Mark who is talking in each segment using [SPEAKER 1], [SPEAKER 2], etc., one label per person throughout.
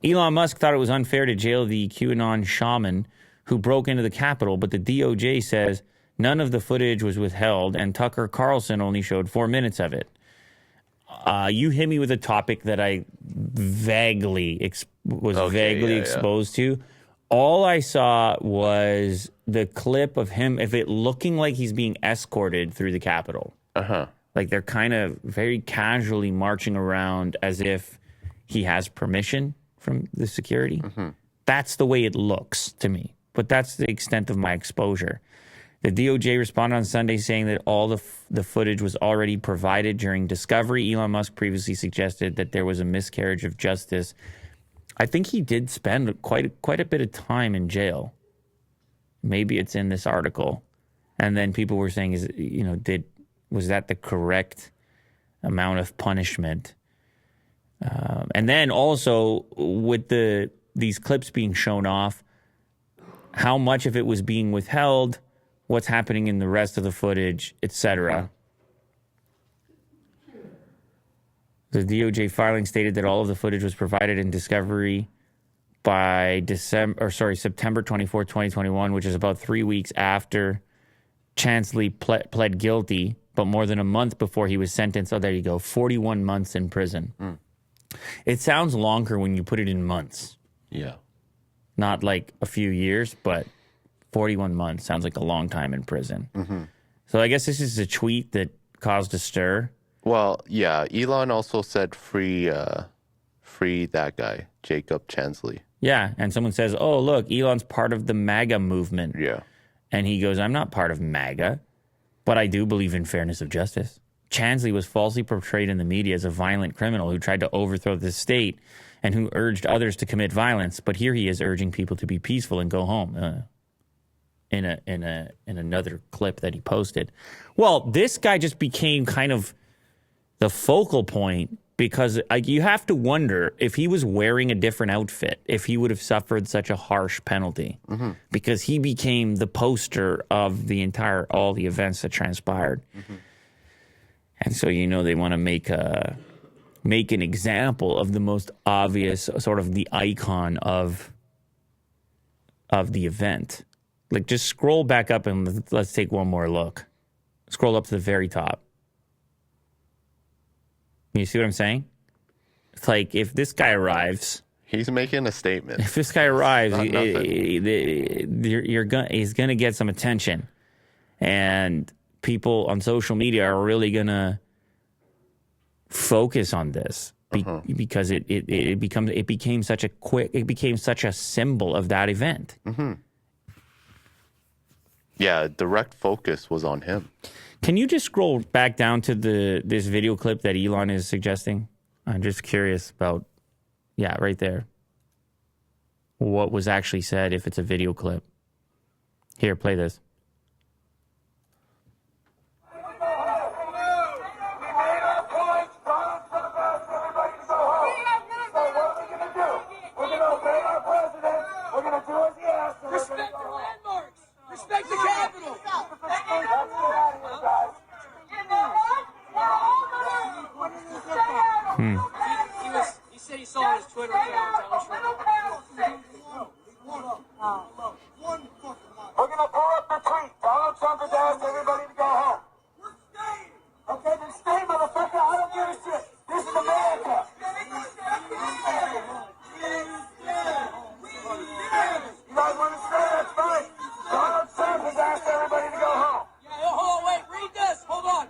[SPEAKER 1] Elon Musk thought it was unfair to jail the QAnon shaman who broke into the Capitol, but the DOJ says none of the footage was withheld, and Tucker Carlson only showed 4 minutes of it. You hit me with a topic that I vaguely exposed to. All I saw was the clip of him, if it looking like he's being escorted through the Capitol. Like they're kind of very casually marching around as if he has permission from the security. That's the way it looks to me. But that's the extent of my exposure. The DOJ responded on Sunday saying that all the footage was already provided during discovery. Elon Musk previously suggested that there was a miscarriage of justice. I think he did spend quite a bit of time in jail. Maybe it's in this article. And then people were saying, was that the correct amount of punishment? And then also with these clips being shown off, how much of it was being withheld, what's happening in the rest of the footage, etc. The DOJ filing stated that all of the footage was provided in discovery by September 24, 2021, which is about 3 weeks after Chansley pled guilty, but more than a month before he was sentenced. Oh, there you go. 41 months in prison. It sounds longer when you put it in months.
[SPEAKER 2] Yeah.
[SPEAKER 1] Not like a few years, but 41 months sounds like a long time in prison. So I guess this is a tweet that caused a stir.
[SPEAKER 2] Well, yeah. Elon also said free that guy, Jacob Chansley.
[SPEAKER 1] Yeah, and someone says, oh, look, Elon's part of the MAGA movement.
[SPEAKER 2] Yeah.
[SPEAKER 1] And he goes, I'm not part of MAGA, but I do believe in fairness of justice. Chansley was falsely portrayed in the media as a violent criminal who tried to overthrow the state and who urged others to commit violence. But here he is urging people to be peaceful and go home in another clip that he posted. Well, this guy just became kind of the focal point because you have to wonder if he was wearing a different outfit, if he would have suffered such a harsh penalty, because he became the poster of all the events that transpired. And so, they want to make an example of the most obvious, sort of the icon of the event. Like, just scroll back up and let's take one more look. Scroll up to the very top. You see what I'm saying? It's like if this guy arrives,
[SPEAKER 2] he's making a statement.
[SPEAKER 1] If this guy arrives, he's gonna get some attention, and people on social media are really gonna focus on this because it became such a symbol of that event.
[SPEAKER 2] Yeah, direct focus was on him.
[SPEAKER 1] Can you just scroll back down to this video clip that Elon is suggesting? I'm just curious about, right there. What was actually said if it's a video clip. Here, play this.
[SPEAKER 3] Respect the Capitol! He said he saw on his Twitter account.
[SPEAKER 4] We're going to pull up the tweet. Donald Trump has asked everybody to go home. We're staying. Okay, then stay, motherfucker. I don't give a shit. This is America. You guys want to stay? That's fine. Donald Trump has asked everybody to go home.
[SPEAKER 3] Wait, read this. Hold on.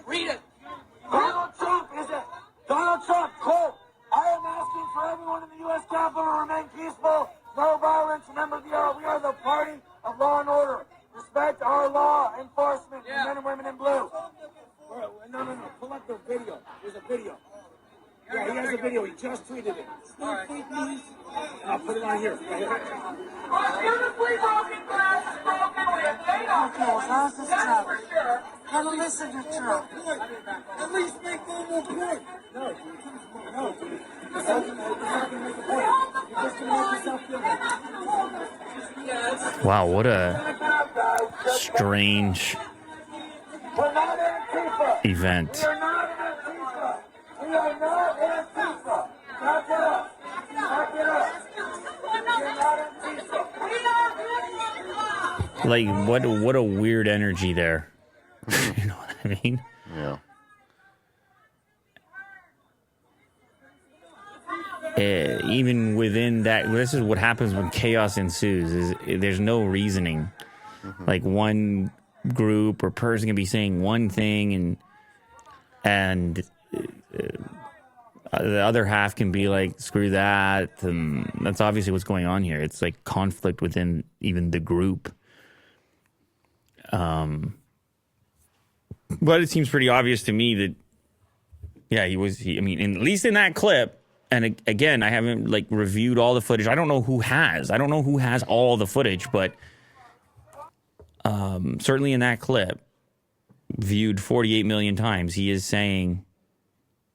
[SPEAKER 3] Read it.
[SPEAKER 4] Donald Trump, quote, I am asking for everyone in the U.S. Capitol to remain peaceful, no violence. Remember, we are the party of law and order. Respect our law enforcement, men and women in blue. No. Pull up the video. There's a video. Yeah, he has a video. He just tweeted it. Right. And I'll put it on here. Right here. Beautifully broken glass is broken with that's for sure.
[SPEAKER 5] Gotta listen to Trump.
[SPEAKER 4] At least make one more point. No. It's not going to make a point. You're just going to make yourself feel like.
[SPEAKER 1] Wow, what a strange event.
[SPEAKER 4] We are not not Antifa. Back it up. Back it up. You're not Antifa.
[SPEAKER 1] Like, what a weird energy there. You know what I mean?
[SPEAKER 2] Yeah.
[SPEAKER 1] Even within that, this is what happens when chaos ensues. Is there's no reasoning. Like one group or person can be saying one thing, and the other half can be like, "Screw that." And that's obviously what's going on here. It's like conflict within even the group. But it seems pretty obvious to me that, yeah, I mean, at least in that clip. And again, I haven't like reviewed all the footage. I don't know who has all the footage, but certainly in that clip, viewed 48 million times, he is saying,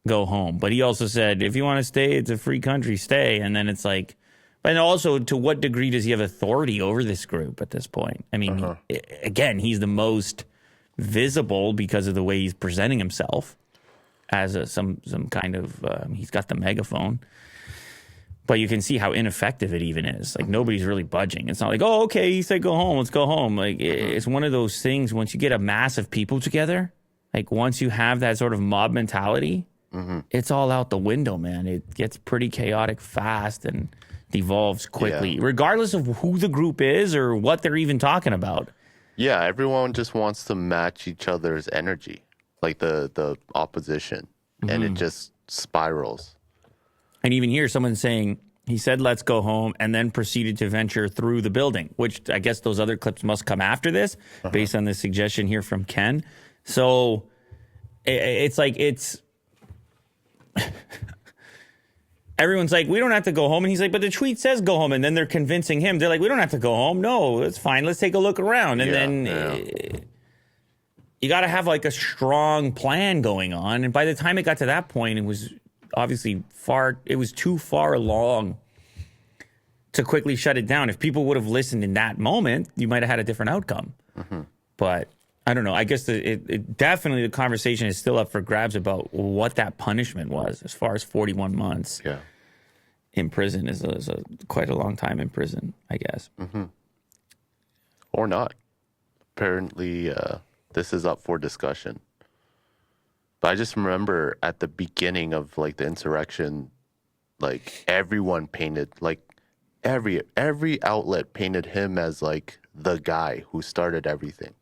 [SPEAKER 1] go home. But he also said, if you want to stay, it's a free country, stay. And then it's like, but also, to what degree does he have authority over this group at this point? I mean, again, he's the most visible because of the way he's presenting himself. As some kind of, he's got the megaphone. But you can see how ineffective it even is. Like, nobody's really budging. It's not like, oh, okay, he said go home, let's go home. Like, it's one of those things, once you get a mass of people together, like, once you have that sort of mob mentality, it's all out the window, man. It gets pretty chaotic fast and devolves quickly, regardless of who the group is or what they're even talking about.
[SPEAKER 2] Yeah, everyone just wants to match each other's energy. Like the opposition, and it just spirals.
[SPEAKER 1] And even here, someone's saying, he said, let's go home, and then proceeded to venture through the building, which I guess those other clips must come after this, based on the suggestion here from Ken. So it's like, everyone's like, we don't have to go home. And he's like, but the tweet says go home. And then they're convincing him. They're like, we don't have to go home. No, it's fine. Let's take a look around. And you got to have like a strong plan going on. And by the time it got to that point, it was obviously too far along to quickly shut it down. If people would have listened in that moment, you might have had a different outcome. But I don't know. I guess definitely the conversation is still up for grabs about what that punishment was, as far as 41 months in prison is quite a long time in prison, I guess.
[SPEAKER 2] Or not. Apparently, this is up for discussion. But I just remember at the beginning of like the insurrection, like everyone painted, like every outlet painted him as like the guy who started everything.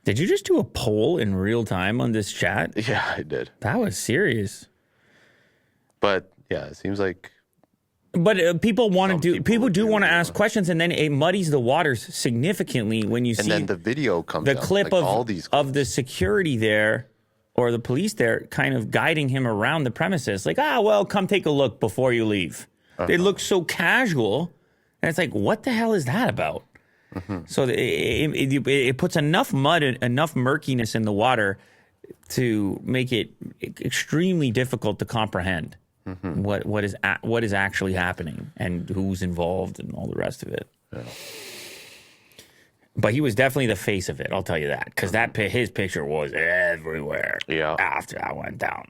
[SPEAKER 1] Did you just do a poll in real time on this chat?
[SPEAKER 2] Yeah, I did.
[SPEAKER 1] That was serious.
[SPEAKER 2] But yeah, it seems like.
[SPEAKER 1] But people do want to ask questions, and then it muddies the waters significantly when you see.
[SPEAKER 2] And then the video comes
[SPEAKER 1] the
[SPEAKER 2] out,
[SPEAKER 1] clip
[SPEAKER 2] like
[SPEAKER 1] of
[SPEAKER 2] all these
[SPEAKER 1] of the security there, or the police there, kind of guiding him around the premises. Like, well, come take a look before you leave. They look so casual, and it's like, what the hell is that about? So it puts enough mud, enough murkiness in the water to make it extremely difficult to comprehend what is actually happening and who's involved and all the rest of it. Yeah. But he was definitely the face of it, I'll tell you that, because his picture was everywhere after that went down.